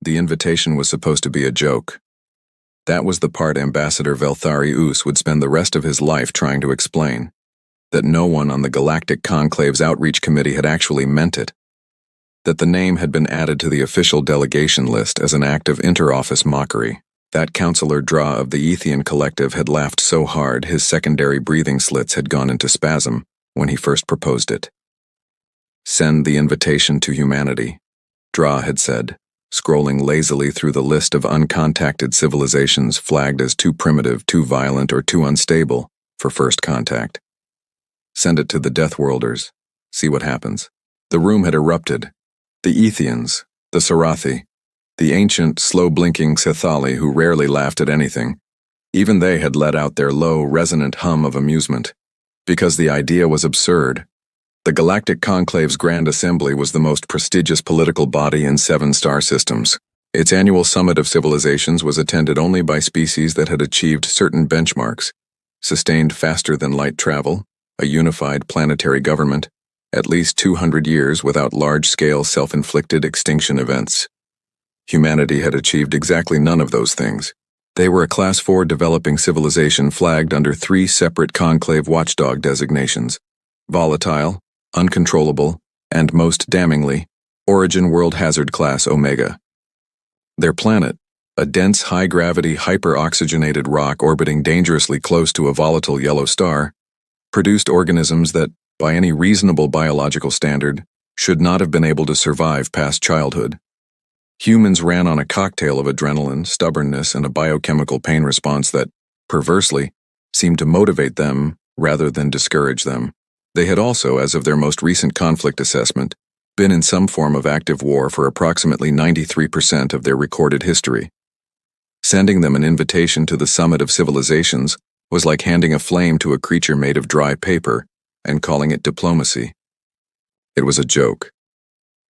The invitation was supposed to be a joke. That was the part Ambassador Velthari Us would spend the rest of his life trying to explain. That no one on the Galactic Conclave's outreach committee had actually meant it. That the name had been added to the official delegation list as an act of inter-office mockery. That Councillor Dra of the Ethian Collective had laughed so hard his secondary breathing slits had gone into spasm when he first proposed it. "Send the invitation to humanity," Dra had said, scrolling lazily through the list of uncontacted civilizations flagged as too primitive, too violent, or too unstable for first contact. "Send it to the Deathworlders. See what happens." The room had erupted. The Ethians, the Sarathi, the ancient, slow-blinking Sithali who rarely laughed at anything, even they had let out their low, resonant hum of amusement, because the idea was absurd. The Galactic Conclave's Grand Assembly was the most prestigious political body in 7 star systems. Its annual summit of civilizations was attended only by species that had achieved certain benchmarks, sustained faster-than-light travel, a unified planetary government, at least 200 years without large-scale self-inflicted extinction events. Humanity had achieved exactly none of those things. They were a Class 4 developing civilization flagged under 3 separate Conclave watchdog designations: volatile, uncontrollable, and most damningly, Origin World Hazard Class Omega. Their planet, a dense high-gravity hyper-oxygenated rock orbiting dangerously close to a volatile yellow star, produced organisms that, by any reasonable biological standard, should not have been able to survive past childhood. Humans ran on a cocktail of adrenaline, stubbornness, and a biochemical pain response that, perversely, seemed to motivate them rather than discourage them. They had also, as of their most recent conflict assessment, been in some form of active war for approximately 93% of their recorded history. Sending them an invitation to the summit of civilizations was like handing a flame to a creature made of dry paper and calling it diplomacy. It was a joke.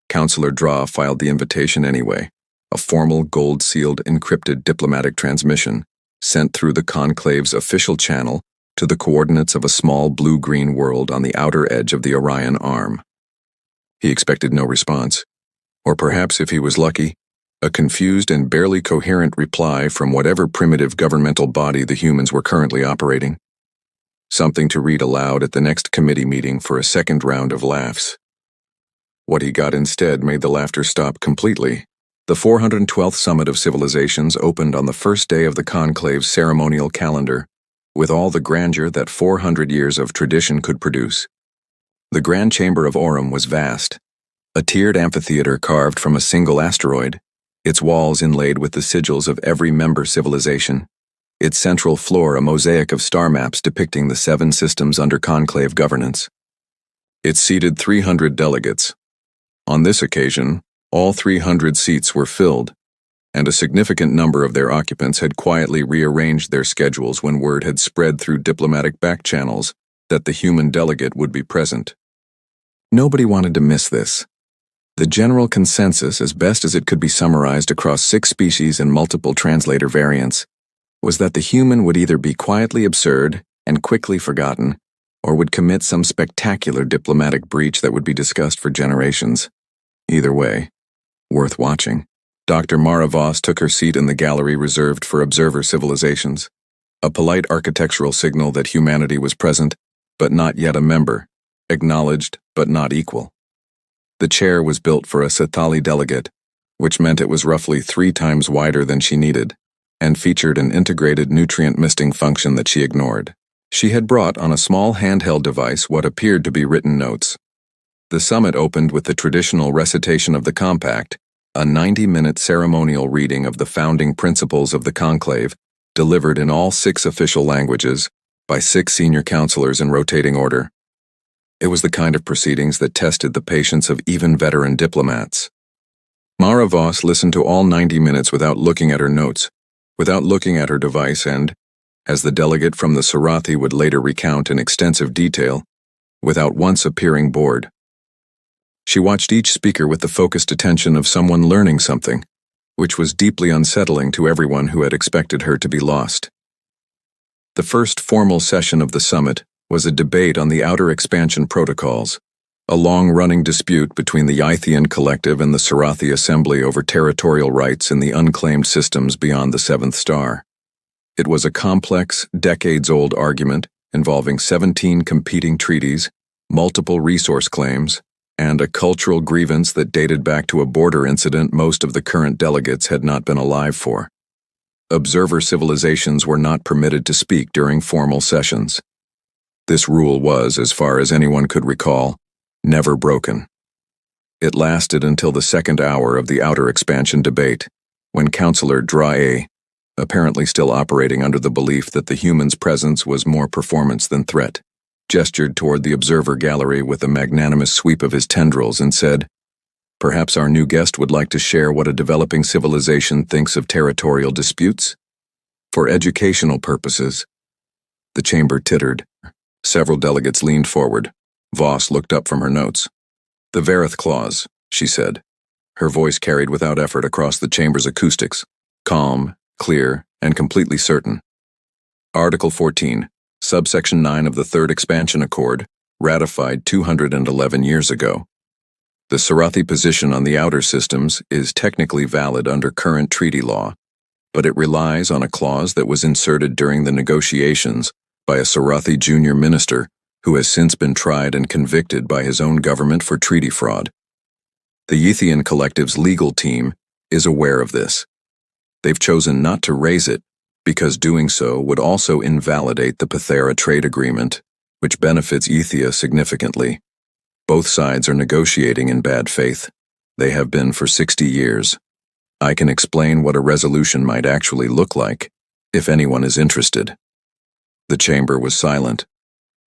Councillor Dra filed the invitation anyway, a formal gold-sealed encrypted diplomatic transmission sent through the Conclave's official channel to the coordinates of a small blue-green world on the outer edge of the Orion Arm. He expected no response, or perhaps, if he was lucky, a confused and barely coherent reply from whatever primitive governmental body the humans were currently operating. Something to read aloud at the next committee meeting for a second round of laughs. What he got instead made the laughter stop completely. The 412th Summit of Civilizations opened on the first day of the Conclave's ceremonial calendar, with all the grandeur that 400 years of tradition could produce. The Grand Chamber of Aurum was vast, a tiered amphitheater carved from a single asteroid, its walls inlaid with the sigils of every member civilization, its central floor a mosaic of star maps depicting the 7 systems under Conclave governance. It seated 300 delegates. On this occasion, all 300 seats were filled, and a significant number of their occupants had quietly rearranged their schedules when word had spread through diplomatic back channels that the human delegate would be present. Nobody wanted to miss this. The general consensus, as best as it could be summarized across 6 species and multiple translator variants, was that the human would either be quietly absurd and quickly forgotten, or would commit some spectacular diplomatic breach that would be discussed for generations. Either way, worth watching. Dr. Mara Voss took her seat in the gallery reserved for observer civilizations, a polite architectural signal that humanity was present, but not yet a member, acknowledged but not equal. The chair was built for a Sithali delegate, which meant it was roughly 3 times wider than she needed, and featured an integrated nutrient misting function that she ignored. She had brought on a small handheld device what appeared to be written notes. The summit opened with the traditional recitation of the Compact, a 90-minute ceremonial reading of the founding principles of the Conclave, delivered in all 6 official languages, by 6 senior counselors in rotating order. It was the kind of proceedings that tested the patience of even veteran diplomats. Mara Voss listened to all 90 minutes without looking at her notes, without looking at her device and, as the delegate from the Sarathi would later recount in extensive detail, without once appearing bored. She watched each speaker with the focused attention of someone learning something, which was deeply unsettling to everyone who had expected her to be lost. The first formal session of the summit was a debate on the outer expansion protocols, a long-running dispute between the Ythian Collective and the Sarathi Assembly over territorial rights in the unclaimed systems beyond the seventh star. It was a complex, decades-old argument involving 17 competing treaties, multiple resource claims, and a cultural grievance that dated back to a border incident most of the current delegates had not been alive for. Observer civilizations were not permitted to speak during formal sessions. This rule was, as far as anyone could recall, never broken. It lasted until the second hour of the outer expansion debate, when Councillor Dra-A, apparently still operating under the belief that the human's presence was more performance than threat, gestured toward the observer gallery with a magnanimous sweep of his tendrils and said, "Perhaps our new guest would like to share what a developing civilization thinks of territorial disputes? For educational purposes." The chamber tittered. Several delegates leaned forward. Voss looked up from her notes. "The Varith Clause," she said. Her voice carried without effort across the chamber's acoustics, calm, clear, and completely certain. Article 14. Subsection 9 of the Third Expansion Accord, ratified 211 years ago. The Sarathi position on the outer systems is technically valid under current treaty law, but it relies on a clause that was inserted during the negotiations by a Sarathi junior minister who has since been tried and convicted by his own government for treaty fraud. The Ythian Collective's legal team is aware of this. They've chosen not to raise it, because doing so would also invalidate the Pathera trade agreement, which benefits Ythia significantly. Both sides are negotiating in bad faith. They have been for 60 years. I can explain what a resolution might actually look like, if anyone is interested. The chamber was silent.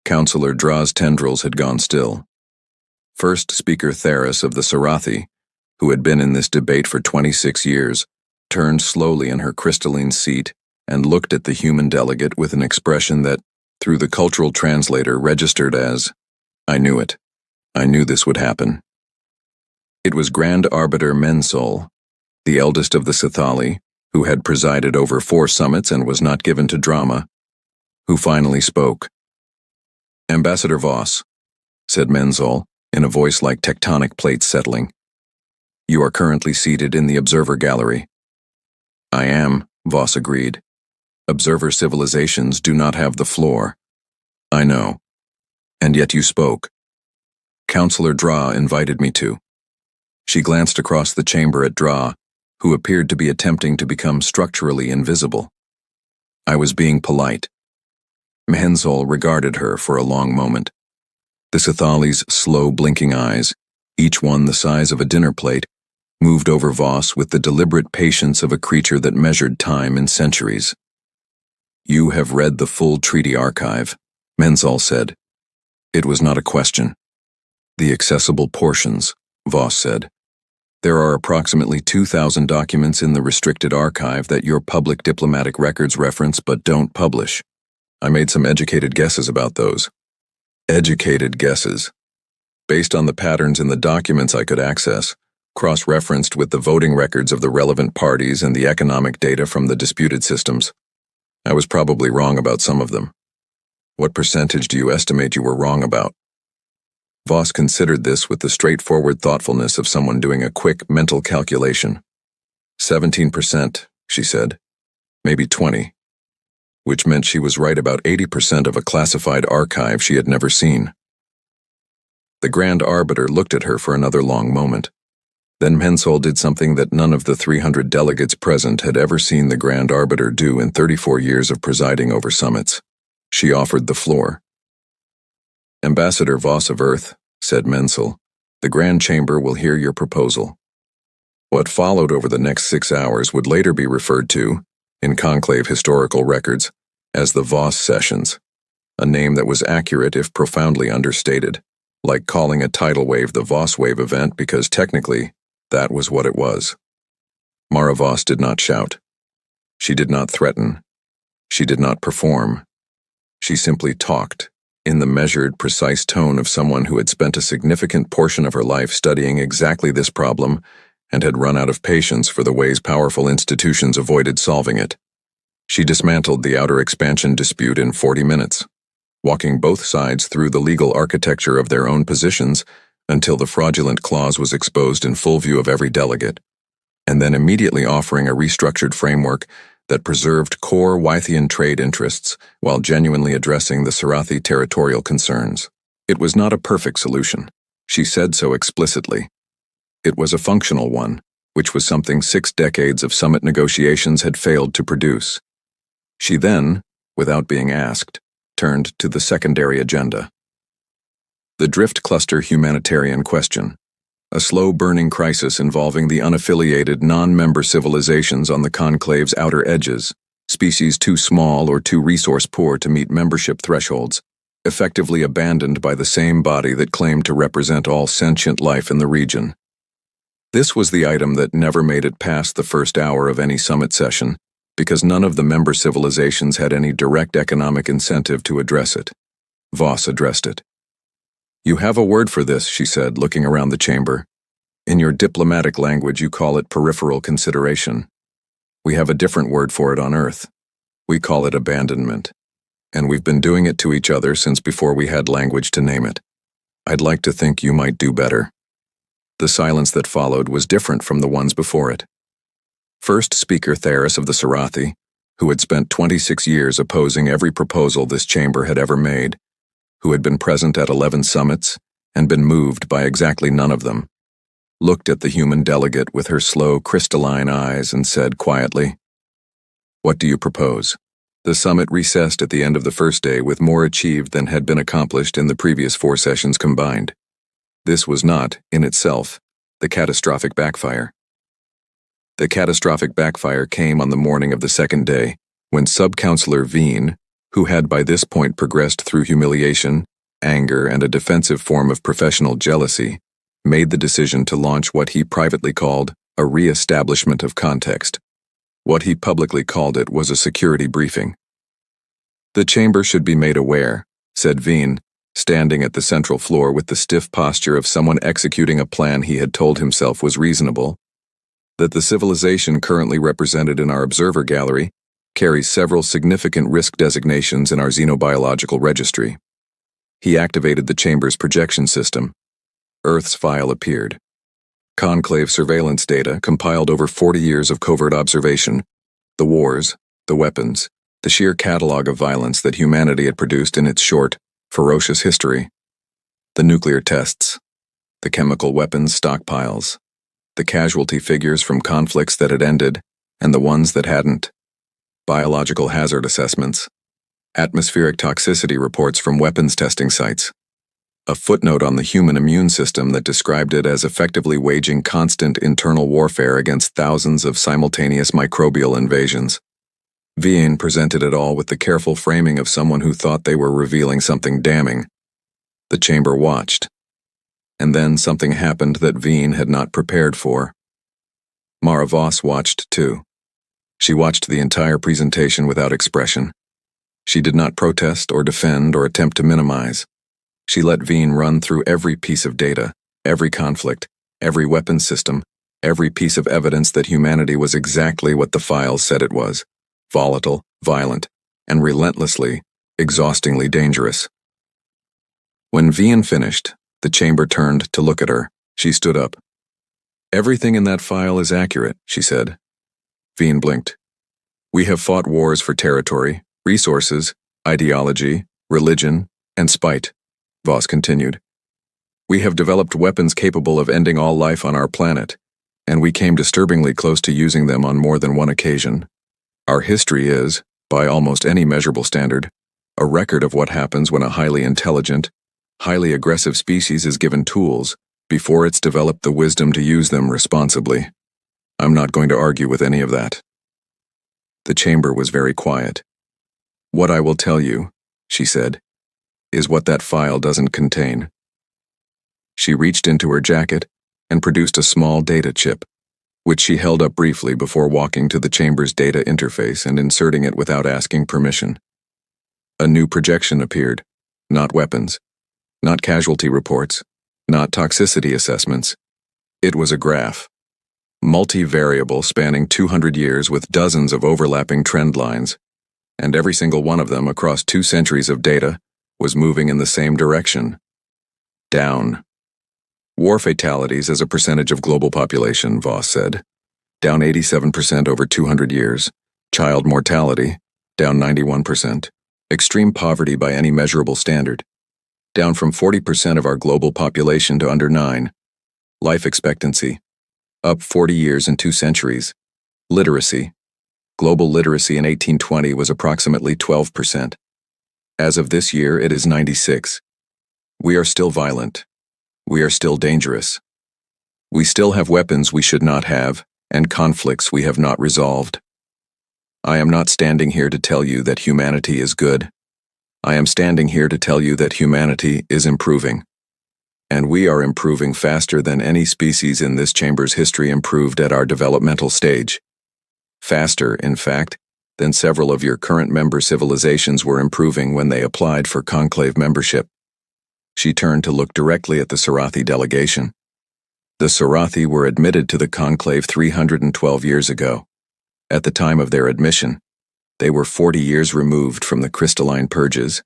Councillor Dra's tendrils had gone still. First Speaker Theris of the Sarathi, who had been in this debate for 26 years, turned slowly in her crystalline seat and looked at the human delegate with an expression that, through the cultural translator, registered as, "I knew it. I knew this would happen." It was Grand Arbiter Mensol, the eldest of the Sithali, who had presided over 4 summits and was not given to drama, who finally spoke. "Ambassador Voss," said Mensol, in a voice like tectonic plates settling. "You are currently seated in the observer gallery." "I am," Voss agreed. "Observer civilizations do not have the floor." "I know. And yet you spoke." "Councillor Dra invited me to." She glanced across the chamber at Dra, who appeared to be attempting to become structurally invisible. "I was being polite." Mensol regarded her for a long moment. The Sithali's slow blinking eyes, each one the size of a dinner plate, moved over Voss with the deliberate patience of a creature that measured time in centuries. "You have read the full treaty archive," Mensol said. It was not a question. "The accessible portions," Voss said. "There are approximately 2,000 documents in the restricted archive that your public diplomatic records reference but don't publish. I made some educated guesses about those." Educated guesses. Based on the patterns in the documents I could access, cross-referenced with the voting records of the relevant parties and the economic data from the disputed systems. I was probably wrong about some of them. What percentage do you estimate you were wrong about? Voss considered this with the straightforward thoughtfulness of someone doing a quick mental calculation. 17%, she said. Maybe 20. Which meant she was right about 80% of a classified archive she had never seen. The Grand Arbiter looked at her for another long moment. Then Mensol did something that none of the 300 delegates present had ever seen the Grand Arbiter do in 34 years of presiding over summits. She offered the floor. "Ambassador Voss of Earth," said Mensol, "the Grand Chamber will hear your proposal." What followed over the next 6 hours would later be referred to, in conclave historical records, as the Voss Sessions, a name that was accurate if profoundly understated, like calling a tidal wave the Voss wave event because technically, that was what it was. Mara Voss did not shout. She did not threaten. She did not perform. She simply talked, in the measured, precise tone of someone who had spent a significant portion of her life studying exactly this problem and had run out of patience for the ways powerful institutions avoided solving it. She dismantled the outer expansion dispute in 40 minutes. walking both sides through the legal architecture of their own positions until the fraudulent clause was exposed in full view of every delegate, and then immediately offering a restructured framework that preserved core Wythian trade interests while genuinely addressing the Sarathi territorial concerns. It was not a perfect solution. She said so explicitly. It was a functional one, which was something 6 decades of summit negotiations had failed to produce. She then, without being asked, turned to the secondary agenda. The Drift Cluster humanitarian question, a slow-burning crisis involving the unaffiliated, non-member civilizations on the conclave's outer edges, species too small or too resource-poor to meet membership thresholds, effectively abandoned by the same body that claimed to represent all sentient life in the region. This was the item that never made it past the first hour of any summit session, because none of the member civilizations had any direct economic incentive to address it. Voss addressed it. "You have a word for this," she said, looking around the chamber. "In your diplomatic language, you call it peripheral consideration. We have a different word for it on Earth. We call it abandonment. And we've been doing it to each other since before we had language to name it. I'd like to think you might do better." The silence that followed was different from the ones before it. First speaker Theris of the Sarathi, who had spent 26 years opposing every proposal this chamber had ever made, who had been present at 11 summits and been moved by exactly none of them, looked at the human delegate with her slow, crystalline eyes and said quietly, "What do you propose?" The summit recessed at the end of the first day with more achieved than had been accomplished in the previous 4 sessions combined. This was not, in itself, the catastrophic backfire. The catastrophic backfire came on the morning of the second day, when Sub-Counselor Veen, who had by this point progressed through humiliation, anger, and a defensive form of professional jealousy, made the decision to launch what he privately called a re-establishment of context. What he publicly called it was a security briefing. "The chamber should be made aware," said Veen, standing at the central floor with the stiff posture of someone executing a plan he had told himself was reasonable, "that the civilization currently represented in our observer gallery carries several significant risk designations in our xenobiological registry." He activated the chamber's projection system. Earth's file appeared. Conclave surveillance data compiled over 40 years of covert observation, the wars, the weapons, the sheer catalog of violence that humanity had produced in its short, ferocious history. The nuclear tests, the chemical weapons stockpiles, the casualty figures from conflicts that had ended and the ones that hadn't, biological hazard assessments, atmospheric toxicity reports from weapons testing sites, a footnote on the human immune system that described it as effectively waging constant internal warfare against thousands of simultaneous microbial invasions. Veen presented it all with the careful framing of someone who thought they were revealing something damning. The chamber watched. And then something happened that Veen had not prepared for. Mara Voss watched too. She watched the entire presentation without expression. She did not protest or defend or attempt to minimize. She let Veen run through every piece of data, every conflict, every weapons system, every piece of evidence that humanity was exactly what the files said it was: volatile, violent, and relentlessly, exhaustingly dangerous. When Veen finished, the chamber turned to look at her. She stood up. "Everything in that file is accurate," she said. Veen blinked. "We have fought wars for territory, resources, ideology, religion, and spite," Voss continued. "We have developed weapons capable of ending all life on our planet, and we came disturbingly close to using them on more than one occasion. Our history is, by almost any measurable standard, a record of what happens when a highly intelligent, highly aggressive species is given tools before it's developed the wisdom to use them responsibly. I'm not going to argue with any of that." The chamber was very quiet. "What I will tell you," she said, "is what that file doesn't contain." She reached into her jacket and produced a small data chip, which she held up briefly before walking to the chamber's data interface and inserting it without asking permission. A new projection appeared. Not weapons, not casualty reports, not toxicity assessments. It was a graph. Multivariable, spanning 200 years with dozens of overlapping trend lines, and every single one of them across 2 centuries of data was moving in the same direction. Down. War fatalities as a percentage of global population, Voss said. Down 87% over 200 years. Child mortality, down 91%. Extreme poverty by any measurable standard, down from 40% of our global population to under 9. Life expectancy, up 40 years in 2 centuries. Literacy. Global literacy in 1820 was approximately 12%. As of this year, it is 96. We are still violent. We are still dangerous. We still have weapons we should not have, and conflicts we have not resolved. I am not standing here to tell you that humanity is good. I am standing here to tell you that humanity is improving. And we are improving faster than any species in this chamber's history improved at our developmental stage. Faster, in fact, than several of your current member civilizations were improving when they applied for conclave membership. She turned to look directly at the Sarathi delegation. The Sarathi were admitted to the conclave 312 years ago. At the time of their admission, they were 40 years removed from the crystalline purges,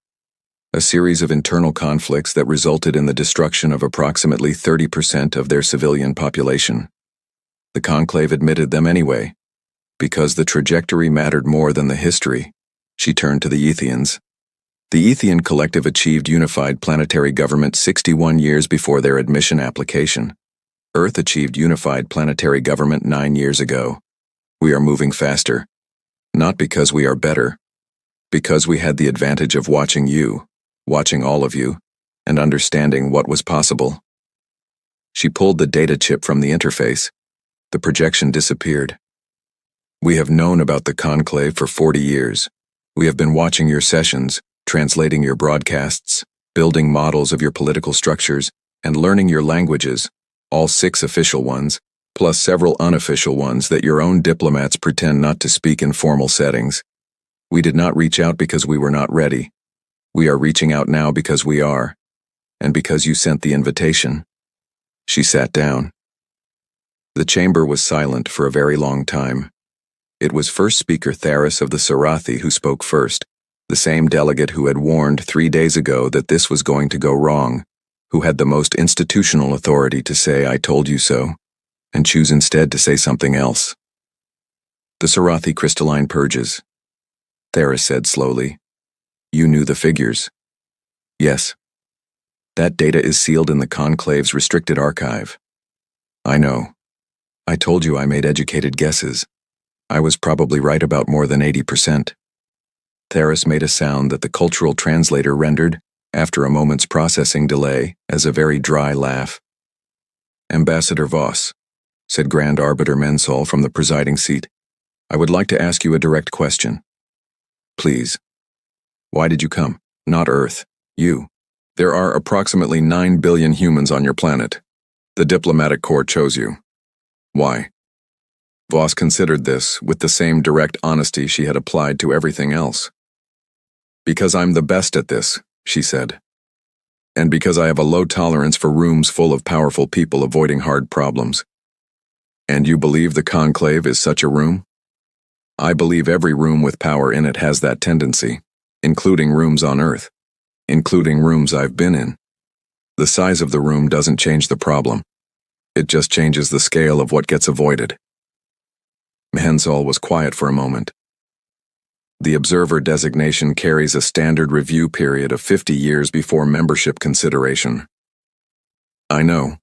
a series of internal conflicts that resulted in the destruction of approximately 30% of their civilian population. The conclave admitted them anyway, because the trajectory mattered more than the history. She turned to the Ethians. The Ethian collective achieved unified planetary government 61 years before their admission application. Earth achieved unified planetary government 9 years ago. We are moving faster, not because we are better, because we had the advantage of watching you, watching all of you, and understanding what was possible. She pulled the data chip from the interface. The projection disappeared. We have known about the conclave for 40 years. We have been watching your sessions, translating your broadcasts, building models of your political structures, and learning your languages, all 6 official ones, plus several unofficial ones that your own diplomats pretend not to speak in formal settings. We did not reach out because we were not ready. We are reaching out now because we are, and because you sent the invitation. She sat down. The chamber was silent for a very long time. It was First Speaker Tharis of the Sarathi who spoke first, the same delegate who had warned 3 days ago that this was going to go wrong, who had the most institutional authority to say, "I told you so," and choose instead to say something else. The Sarathi crystalline purges. Tharis said slowly. You knew the figures. Yes. That data is sealed in the conclave's restricted archive. I know. I told you I made educated guesses. I was probably right about more than 80%. Tharis made a sound that the cultural translator rendered, after a moment's processing delay, as a very dry laugh. Ambassador Voss, said Grand Arbiter Mensol from the presiding seat, I would like to ask you a direct question. Please. Why did you come? Not Earth. You. There are approximately 9 billion humans on your planet. The diplomatic corps chose you. Why? Voss considered this with the same direct honesty she had applied to everything else. Because I'm the best at this, she said. And because I have a low tolerance for rooms full of powerful people avoiding hard problems. And you believe the conclave is such a room? I believe every room with power in it has that tendency, including rooms on Earth, including rooms I've been in. The size of the room doesn't change the problem. It just changes the scale of what gets avoided. Mensol was quiet for a moment. The observer designation carries a standard review period of 50 years before membership consideration. I know.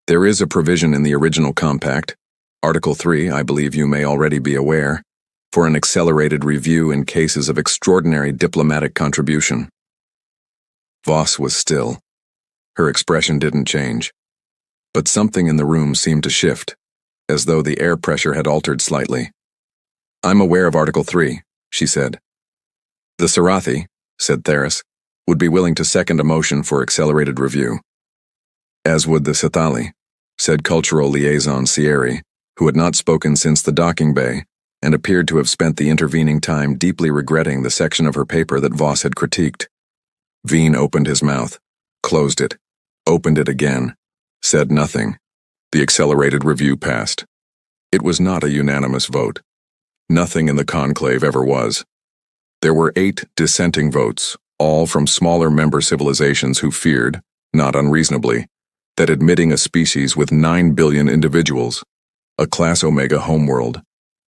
There is a provision in the original compact, Article 3, I believe you may already be aware, for an accelerated review in cases of extraordinary diplomatic contribution. Voss was still. Her expression didn't change. But something in the room seemed to shift, as though the air pressure had altered slightly. I'm aware of Article 3, she said. The Sarathi, said Tharis, would be willing to second a motion for accelerated review. As would the Sithali, said Cultural Liaison Sierri, who had not spoken since the docking bay, and appeared to have spent the intervening time deeply regretting the section of her paper that Voss had critiqued. Veen opened his mouth, closed it, opened it again, said nothing. The accelerated review passed. It was not a unanimous vote. Nothing in the conclave ever was. There were 8 dissenting votes, all from smaller member civilizations who feared, not unreasonably, that admitting a species with 9 billion individuals, a Class Omega homeworld,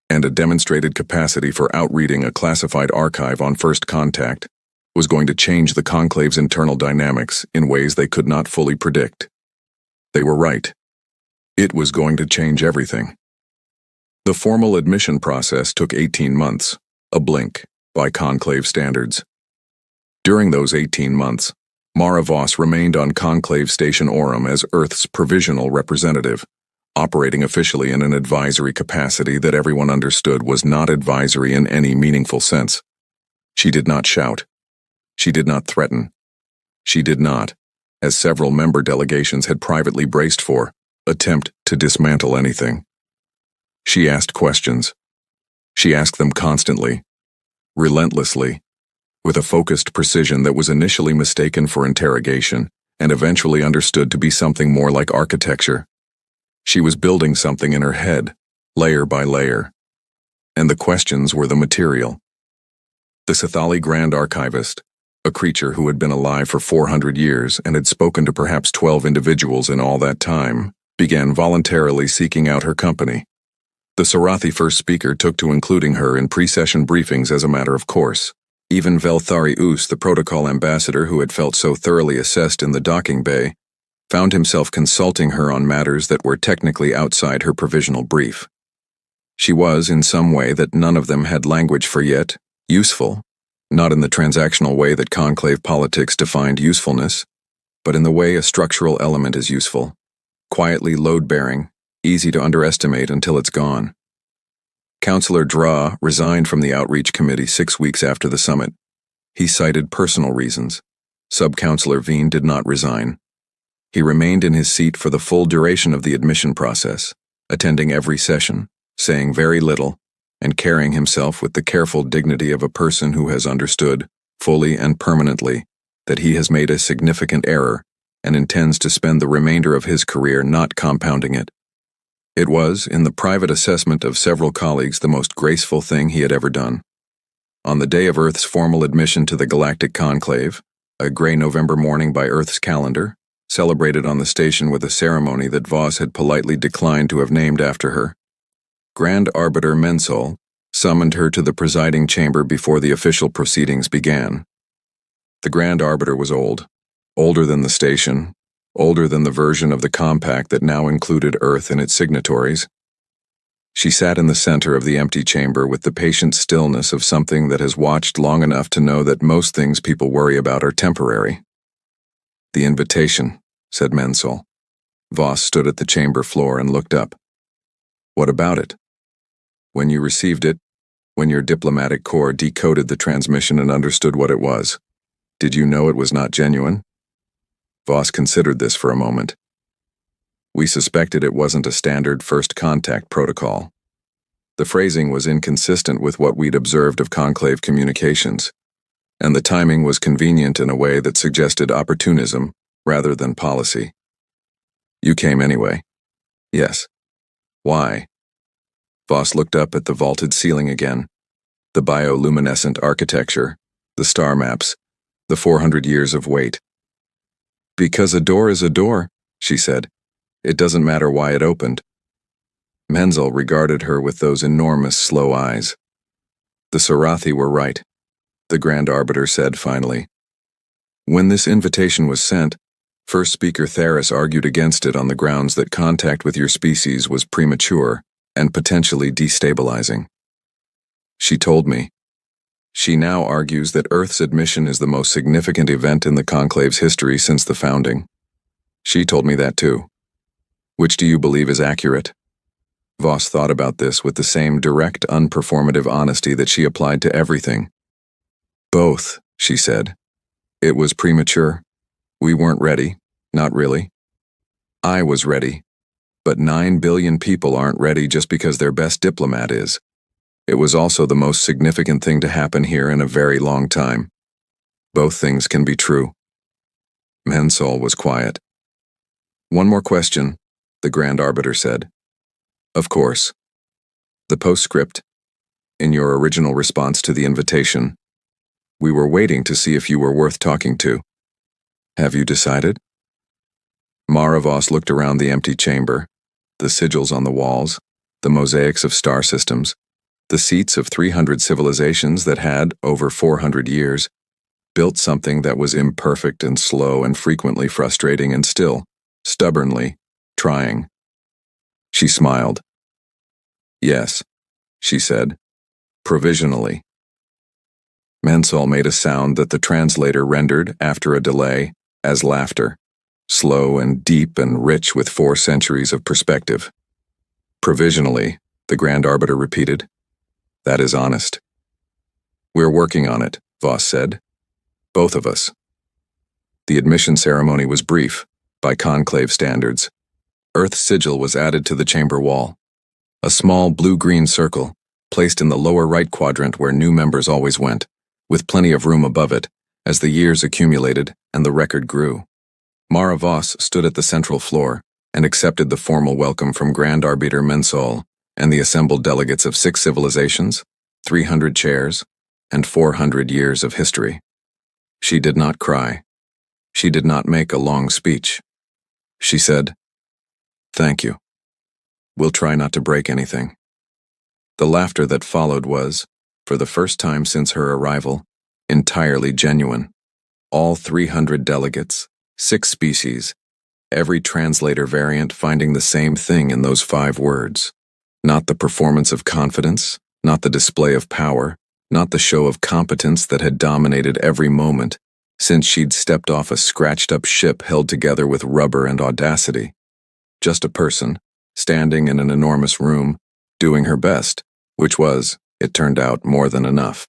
and a demonstrated capacity for outreading a classified archive on first contact was going to change the Conclave's internal dynamics in ways they could not fully predict. They were right. It was going to change everything. The formal admission process took 18 months, a blink, by Conclave standards. During those 18 months, Mara Voss remained on Conclave Station Aurum as Earth's provisional representative, operating officially in an advisory capacity that everyone understood was not advisory in any meaningful sense. She did not shout. She did not threaten. She did not, as several member delegations had privately braced for, attempt to dismantle anything. She asked questions. She asked them constantly, relentlessly, with a focused precision that was initially mistaken for interrogation and eventually understood to be something more like architecture. She was building something in her head, layer by layer. And the questions were the material. The Sithali Grand Archivist, a creature who had been alive for 400 years and had spoken to perhaps 12 individuals in all that time, began voluntarily seeking out her company. The Sarathi first speaker took to including her in pre-session briefings as a matter of course. Even Velthari Us, the protocol ambassador who had felt so thoroughly assessed in the docking bay, found himself consulting her on matters that were technically outside her provisional brief. She was, in some way that none of them had language for yet, useful, not in the transactional way that conclave politics defined usefulness, but in the way a structural element is useful, quietly load-bearing, easy to underestimate until it's gone. Councillor Dra resigned from the Outreach Committee 6 weeks after the summit. He cited personal reasons. Sub-Councillor Veen did not resign. He remained in his seat for the full duration of the admission process, attending every session, saying very little, and carrying himself with the careful dignity of a person who has understood, fully and permanently, that he has made a significant error and intends to spend the remainder of his career not compounding it. It was, in the private assessment of several colleagues, the most graceful thing he had ever done. On the day of Earth's formal admission to the Galactic Conclave, a gray November morning by Earth's calendar, celebrated on the station with a ceremony that Voss had politely declined to have named after her, Grand Arbiter Mensol summoned her to the presiding chamber before the official proceedings began. The Grand Arbiter was old, older than the station, older than the version of the compact that now included Earth and its signatories. She sat in the center of the empty chamber with the patient stillness of something that has watched long enough to know that most things people worry about are temporary. "The invitation," said Mensol. Voss stood at the chamber floor and looked up. "What about it? When you received it, when your diplomatic corps decoded the transmission and understood what it was, did you know it was not genuine?" Voss considered this for a moment. "We suspected it wasn't a standard first contact protocol. The phrasing was inconsistent with what we'd observed of conclave communications, and the timing was convenient in a way that suggested opportunism rather than policy. You came anyway." "Yes." "Why?" Voss looked up at the vaulted ceiling again, the bioluminescent architecture, the star maps, the 400 years of wait. "Because a door is a door," she said. "It doesn't matter why it opened." Menzel regarded her with those enormous, slow eyes. "The Sarathi were right," the Grand Arbiter said finally. "When this invitation was sent, First Speaker Theris argued against it on the grounds that contact with your species was premature and potentially destabilizing. She told me. She now argues that Earth's admission is the most significant event in the Conclave's history since the founding. She told me that too. Which do you believe is accurate?" Voss thought about this with the same direct, unperformative honesty that she applied to everything. "Both," she said. "It was premature. We weren't ready, not really. I was ready, but 9 billion people aren't ready just because their best diplomat is. It was also the most significant thing to happen here in a very long time. Both things can be true." Mensol was quiet. "One more question," the Grand Arbiter said. "Of course. The postscript, in your original response to the invitation, We were waiting to see if you were worth talking to. Have you decided? Voss looked around the empty chamber, the sigils on the walls, the mosaics of star systems, the seats of 300 civilizations that had, over 400 years, built something that was imperfect and slow and frequently frustrating and still, stubbornly, trying. She smiled. Yes, she said, provisionally. Mensol made a sound that the translator rendered, after a delay, as laughter, slow and deep and rich with 4 centuries of perspective. Provisionally, the Grand Arbiter repeated. That is honest. We're working on it, Voss said. Both of us. The admission ceremony was brief, by conclave standards. Earth's sigil was added to the chamber wall. A small blue-green circle, placed in the lower right quadrant where new members always went, with plenty of room above it, as the years accumulated and the record grew. Voss stood at the central floor and accepted the formal welcome from Grand Arbiter Mensol and the assembled delegates of 6 civilizations, 300 chairs, and 400 years of history. She did not cry. She did not make a long speech. She said, "Thank you. We'll try not to break anything." The laughter that followed was, for the first time since her arrival, entirely genuine. All 300 delegates, 6 species, every translator variant finding the same thing in those 5 words. Not the performance of confidence, not the display of power, not the show of competence that had dominated every moment since she'd stepped off a scratched-up ship held together with rubber and audacity. Just a person, standing in an enormous room, doing her best, which was, it turned out, more than enough.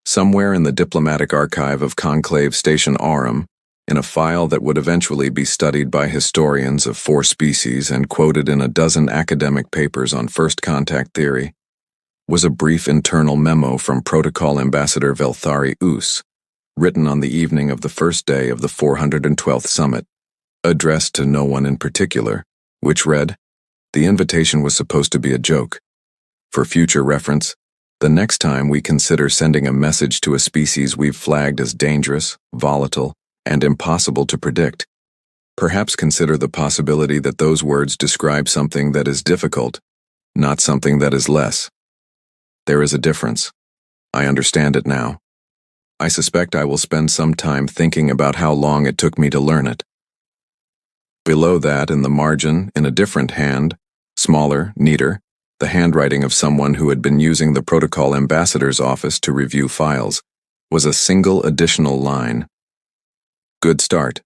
Somewhere in the diplomatic archive of Conclave Station Aurum, in a file that would eventually be studied by historians of 4 species and quoted in a dozen academic papers on first contact theory, was a brief internal memo from Protocol Ambassador Velthari Us, written on the evening of the first day of the 412th summit, addressed to no one in particular, which read, "The invitation was supposed to be a joke. For future reference, the next time we consider sending a message to a species we've flagged as dangerous, volatile, and impossible to predict, perhaps consider the possibility that those words describe something that is difficult, not something that is less. There is a difference. I understand it now. I suspect I will spend some time thinking about how long it took me to learn it." Below that, in the margin, in a different hand, smaller, neater, the handwriting of someone who had been using the Protocol Ambassador's office to review files, was a single additional line. "Good start,